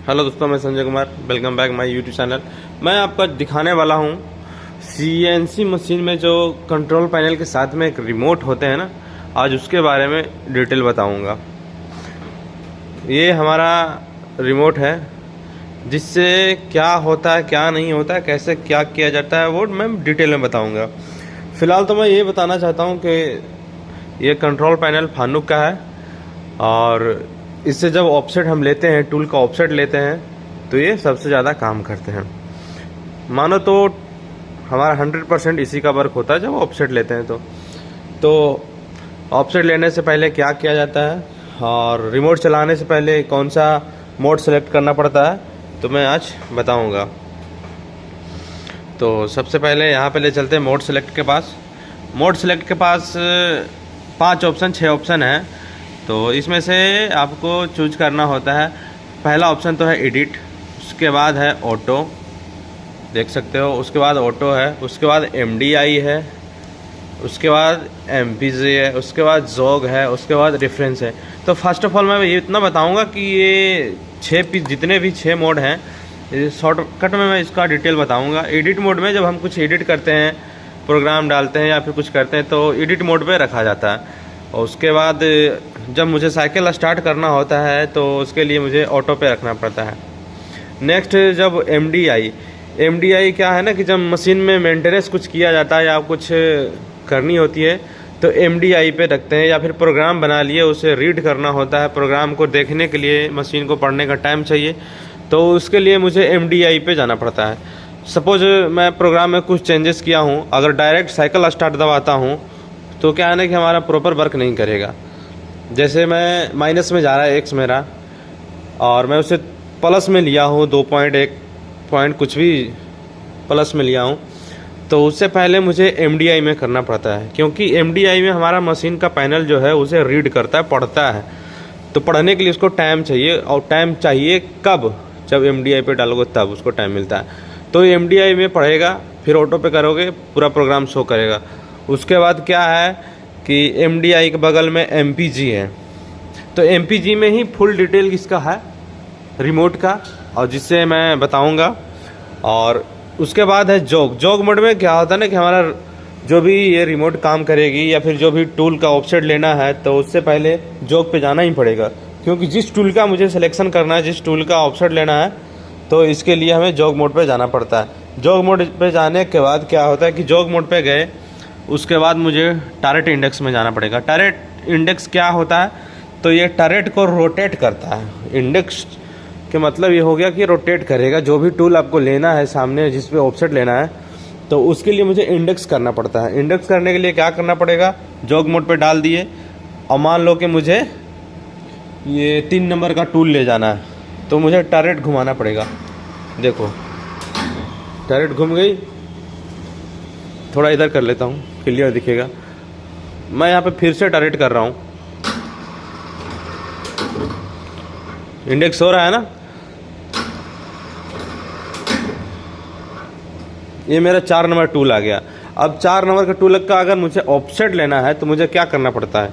Hello दोस्तों, मैं Sanjay Kumar. Welcome back my YouTube channel. मैं आपको दिखाने वाला हूँ सीएनसी मशीन में जो कंट्रोल पैनल के साथ में एक रिमोट होते हैं ना, आज उसके बारे में डिटेल बताऊंगा। ये हमारा रिमोट है, जिससे क्या होता है क्या नहीं होता है, कैसे क्या किया जाता है, वो मैं डिटेल में बताऊंगा। फ़िलहाल तो मैं ये बताना चाहता हूँ कि ये कंट्रोल पैनल फानुक का है, और इससे जब ऑफसेट हम लेते हैं, टूल का ऑफसेट लेते हैं, तो ये सबसे ज़्यादा काम करते हैं। मानो तो हमारा 100% इसी का वर्क होता है जब ऑफसेट लेते हैं। तो ऑफसेट लेने से पहले क्या किया जाता है और रिमोट चलाने से पहले कौन सा मोड सेलेक्ट करना पड़ता है, तो मैं आज बताऊंगा। तो सबसे पहले यहाँ पे ले चलते हैं मोड सेलेक्ट के पास। मोड सेलेक्ट के पास 6 ऑप्शन है। तो इसमें से आपको चूज करना होता है। पहला ऑप्शन तो है एडिट, उसके बाद है ऑटो, देख सकते हो, उसके बाद ऑटो है, उसके बाद एमडीआई है, उसके बाद एमपीजी है, उसके बाद जोग है, उसके बाद रेफरेंस है। तो फर्स्ट ऑफ ऑल मैं ये इतना बताऊंगा कि ये जितने भी 6 मोड हैं, शॉर्टकट में मैं इसका डिटेल बताऊंगा। एडिट मोड में जब हम कुछ एडिट करते हैं, प्रोग्राम डालते हैं या फिर कुछ करते हैं, तो एडिट मोड पे रखा जाता है। और उसके बाद जब मुझे साइकिल स्टार्ट करना होता है, तो उसके लिए मुझे ऑटो पे रखना पड़ता है। नेक्स्ट, जब एमडीआई क्या है ना, कि जब मशीन में मेंटेनेंस कुछ किया जाता है या कुछ करनी होती है, तो एमडीआई पे रखते हैं। या फिर प्रोग्राम बना लिए, उसे रीड करना होता है, प्रोग्राम को देखने के लिए मशीन को पढ़ने का टाइम चाहिए, तो उसके लिए मुझे एमडीआई पे जाना पड़ता है। सपोज मैं प्रोग्राम में कुछ चेंजेस किया हूँ, अगर डायरेक्ट साइकिल स्टार्ट दबाता हूँ, तो क्या है ना कि हमारा प्रॉपर वर्क नहीं करेगा। जैसे मैं माइनस में जा रहा है एक्स मेरा, और मैं उसे प्लस में लिया हूँ, 2.1 पॉइंट कुछ भी प्लस में लिया हूँ, तो उससे पहले मुझे एमडीआई में करना पड़ता है, क्योंकि एमडीआई में हमारा मशीन का पैनल जो है उसे रीड करता है, पढ़ता है। तो पढ़ने के लिए उसको टाइम चाहिए, और टाइम चाहिए कब? जब एमडीआई पे डालोगे तब उसको टाइम मिलता है। तो एमडीआई में पढ़ेगा, फिर ऑटो पे करोगे, पूरा प्रोग्राम शो करेगा। उसके बाद क्या है कि एमडीआई के बगल में एमपीजी है, तो एमपीजी में ही फुल डिटेल किसका है, रिमोट का, और जिससे मैं बताऊंगा। और उसके बाद है जोग मोड में क्या होता है ना कि हमारा जो भी ये रिमोट काम करेगी या फिर जो भी टूल का ऑफसेट लेना है, तो उससे पहले जोग पे जाना ही पड़ेगा, क्योंकि जिस टूल का मुझे सिलेक्शन करना है, जिस टूल का ऑफसेट लेना है, तो इसके लिए हमें जोग मोड पे जाना पड़ता है। जोग मोड पे जाने के बाद क्या होता है कि जोग मोड पे गए, उसके बाद मुझे टरेट इंडेक्स में जाना पड़ेगा। टरेट इंडेक्स क्या होता है? तो ये टरेट को रोटेट करता है। इंडेक्स के मतलब ये हो गया कि रोटेट करेगा। जो भी टूल आपको लेना है सामने, जिस पे ऑफसेट लेना है, तो उसके लिए मुझे इंडेक्स करना पड़ता है। इंडेक्स करने के लिए क्या करना पड़ेगा? जोग मोड पे डाल दिए, और मान लो कि मुझे ये 3 नंबर का टूल ले जाना है, तो मुझे टरेट घुमाना पड़ेगा। देखो टरेट घूम गई। थोड़ा इधर कर लेता हूँ, क्लियर दिखेगा। मैं यहाँ पे फिर से टरेट कर रहा हूँ, इंडेक्स हो रहा है ना। ये मेरा 4 नंबर टूल आ गया। अब 4 नंबर का टूल का अगर मुझे ऑफसेट लेना है, तो मुझे क्या करना पड़ता है?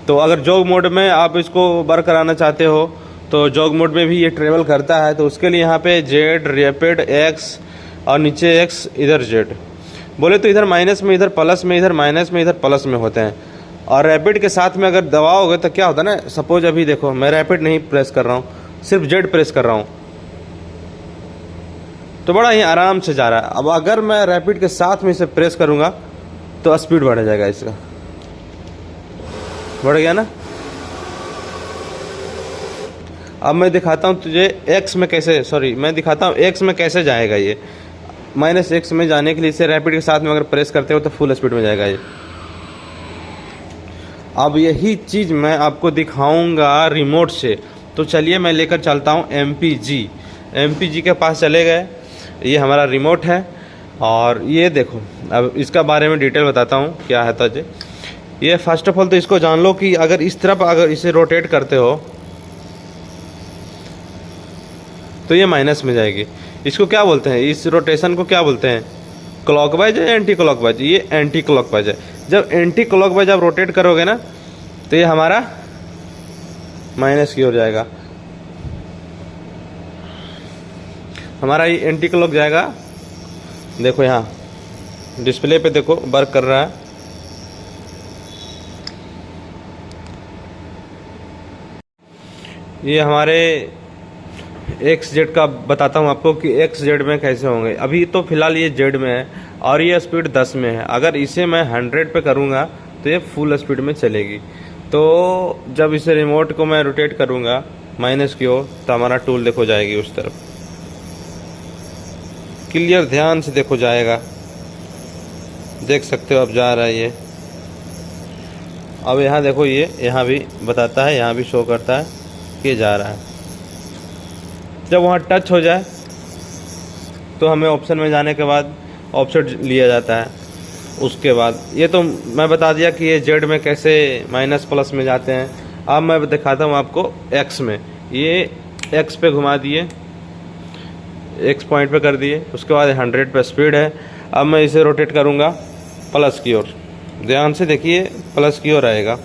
तो अगर जोग मोड में आप इसको वर्क कराना चाहते हो, तो जोग मोड में भी ये ट्रेवल करता है, तो उसके लिए यहाँ पे जेड, रैपिड, एक्स, और नीचे एक्स, इधर जेड। बोले तो इधर माइनस में, इधर प्लस में, इधर माइनस में, इधर प्लस में होते हैं। और रैपिड के साथ में अगर दबाओगे तो क्या होता है ना, सपोज अभी देखो मैं रैपिड नहीं प्रेस कर रहा हूँ, सिर्फ जेड प्रेस कर रहा हूँ, तो बड़ा ही आराम से जा रहा है। अब अगर मैं रैपिड के साथ में इसे प्रेस करूँगा, तो स्पीड बढ़ जाएगा, इसका बढ़ गया ना। अब मैं दिखाता हूँ तुझे एक्स में कैसे जाएगा ये। -x में जाने के लिए इसे रैपिड के साथ में अगर प्रेस करते हो, तो फुल स्पीड में जाएगा ये। अब यही चीज़ मैं आपको दिखाऊंगा रिमोट से। तो चलिए मैं लेकर चलता हूँ एमपीजी के पास चले गए। ये हमारा रिमोट है, और ये देखो, अब इसका बारे में डिटेल बताता हूँ क्या है तुझे। ये फर्स्ट ऑफ ऑल तो इसको जान लो कि अगर इस तरफ अगर इसे रोटेट करते हो, तो ये माइनस में जाएगी। इसको क्या बोलते हैं, इस रोटेशन को क्या बोलते हैं? क्लॉकवाइज है, एंटी क्लॉकवाइज? ये एंटी क्लॉकवाइज है। जब एंटी क्लॉकवाइज आप रोटेट करोगे ना, तो ये हमारा माइनस की ओर जाएगा। हमारा ये एंटी क्लॉक जाएगा। देखो यहाँ डिस्प्ले पे देखो वर्क कर रहा है। ये हमारे XZ का बताता हूँ आपको कि XZ में कैसे होंगे। अभी तो फिलहाल ये Z में है और ये स्पीड 10 में है। अगर इसे मैं 100 पे करूँगा तो ये फुल स्पीड में चलेगी। तो जब इसे रिमोट को मैं रोटेट करूँगा माइनस की ओर तो हमारा टूल देखो जाएगी उस तरफ। क्लियर ध्यान से देखो जाएगा, देख सकते हो अब जा रहा है ये। अब यहाँ देखो ये यहाँ भी बताता है, यहाँ भी शो करता है कि जा रहा है। जब वहाँ टच हो जाए तो हमें ऑप्शन में जाने के बाद ऑफसेट लिया जाता है। उसके बाद ये तो मैं बता दिया कि ये जेड में कैसे माइनस प्लस में जाते हैं। अब मैं दिखाता हूँ आपको एक्स में। ये एक्स पे घुमा दिए, एक्स पॉइंट पे कर दिए, उसके बाद 100 पे स्पीड है। अब मैं इसे रोटेट करूँगा प्लस की ओर। ध्यान से देखिए प्लस की ओर आएगा।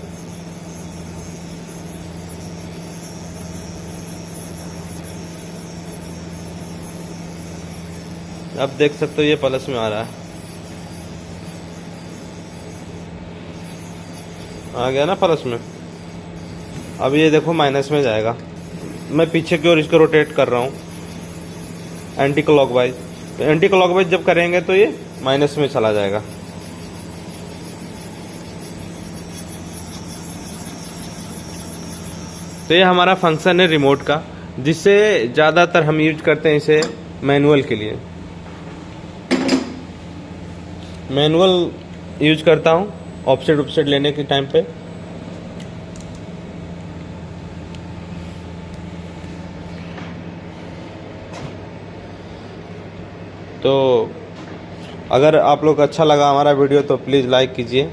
अब देख सकते हो ये प्लस में आ रहा है, आ गया ना प्लस में। अब ये देखो माइनस में जाएगा। मैं पीछे की ओर इसको रोटेट कर रहा हूँ एंटी क्लॉकवाइज। तो एंटी क्लॉकवाइज जब करेंगे तो ये माइनस में चला जाएगा। तो ये हमारा फंक्शन है रिमोट का, जिससे ज़्यादातर हम यूज करते हैं इसे मैनुअल के लिए। मैनुअल यूज करता हूँ ऑफसेट उपसेट लेने के टाइम पे। तो अगर आप लोग अच्छा लगा हमारा वीडियो तो प्लीज़ लाइक कीजिए,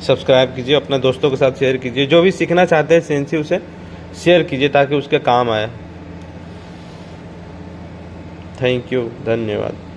सब्सक्राइब कीजिए, अपने दोस्तों के साथ शेयर कीजिए। जो भी सीखना चाहते हैं CNC उसे शेयर कीजिए ताकि उसके काम आए। थैंक यू, धन्यवाद।